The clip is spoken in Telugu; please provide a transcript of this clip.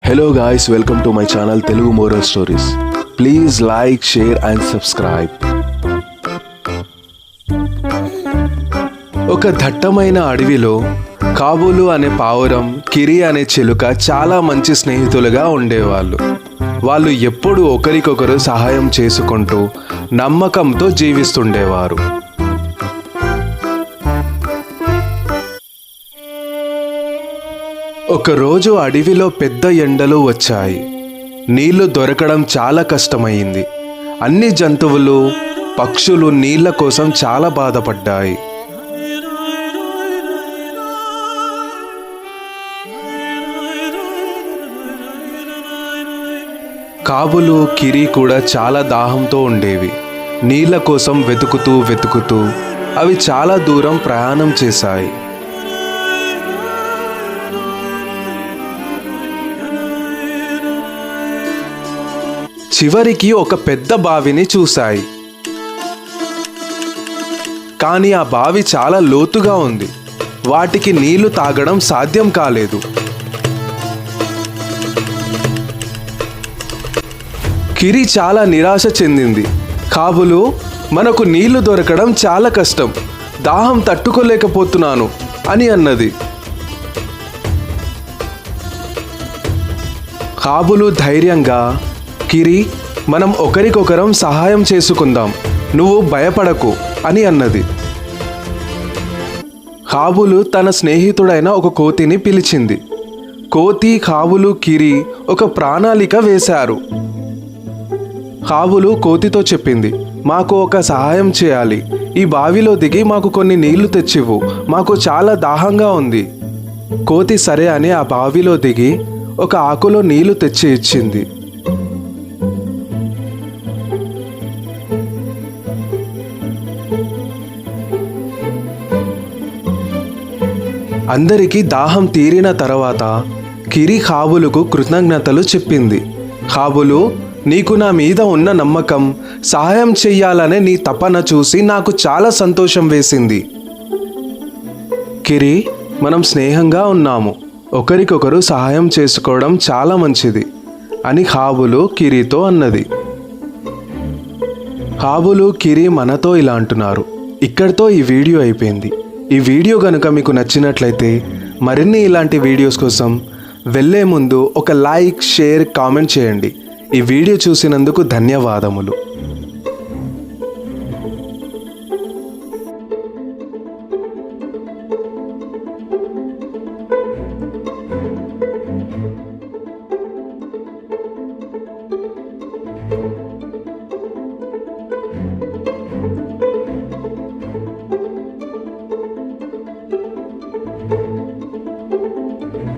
Hello guys, welcome to my channel Telugu Moral Stories. Please like, share and subscribe. ఒక దట్టమైన అడవిలో కాబూలు అనే పావురం, కిరి అనే చిలుక చాలా మంచి స్నేహితులుగా ఉండేవాళ్ళు. వాళ్ళు ఎప్పుడూ ఒకరికొకరు సహాయం చేసుకుంటూ నమ్మకంతో జీవిస్తుండేవారు. ఒకరోజు అడవిలో పెద్ద ఎండలు వచ్చాయి. నీళ్లు దొరకడం చాలా కష్టమైంది. అన్ని జంతువులు, పక్షులు నీళ్ల కోసం చాలా బాధపడ్డాయి. కాబూలు, కిరి కూడా చాలా దాహంతో ఉండేవి. నీళ్ల కోసం వెతుకుతూ అవి చాలా దూరం ప్రయాణం చేశాయి. చివరికి ఒక పెద్ద బావిని చూశాయి. కానీ ఆ బావి చాలా లోతుగా ఉంది. వాటికి నీళ్లు తాగడం సాధ్యం కాలేదు. కిరి చాలా నిరాశ చెందింది. కాబూలు, మనకు నీళ్లు దొరకడం చాలా కష్టం, దాహం తట్టుకోలేకపోతున్నాను అని అన్నది. కాబూలు ధైర్యంగా, కిరి, మనం ఒకరికొకరం సహాయం చేసుకుందాం, నువ్వు భయపడకు అని అన్నది. కాబూలు తన స్నేహితుడైన ఒక కోతిని పిలిచింది. కోతి, కాబూలు, కిరి ఒక ప్రణాళిక వేశారు. కాబూలు కోతితో చెప్పింది, మాకు ఒక సహాయం చేయాలి. ఈ బావిలో దిగి మాకు కొన్ని నీళ్లు తెచ్చివ్వు, మాకు చాలా దాహంగా ఉంది. కోతి సరే అని ఆ బావిలో దిగి ఒక ఆకులో నీళ్లు తెచ్చి ఇచ్చింది. అందరికీ దాహం తీరిన తర్వాత కిరి కాబూలుకు కృతజ్ఞతలు చెప్పింది. కాబూలు, నీకు నా మీద ఉన్న నమ్మకం, సహాయం చెయ్యాలనే నీ తపన చూసి నాకు చాలా సంతోషం వేసింది. కిరి, మనం స్నేహంగా ఉన్నాము, ఒకరికొకరు సహాయం చేసుకోవడం చాలా మంచిది అని కాబూలు కిరితో అన్నది. కాబూలు, కిరి మనతో ఇలా అంటున్నారు. ఇక్కడితో ఈ వీడియో అయిపోయింది. ఈ వీడియో కనుక మీకు నచ్చినట్లయితే మరిన్ని ఇలాంటి వీడియోస్ కోసం వెళ్ళే ముందు ఒక లైక్, షేర్, కామెంట్ చేయండి. ఈ వీడియో చూసినందుకు ధన్యవాదములు.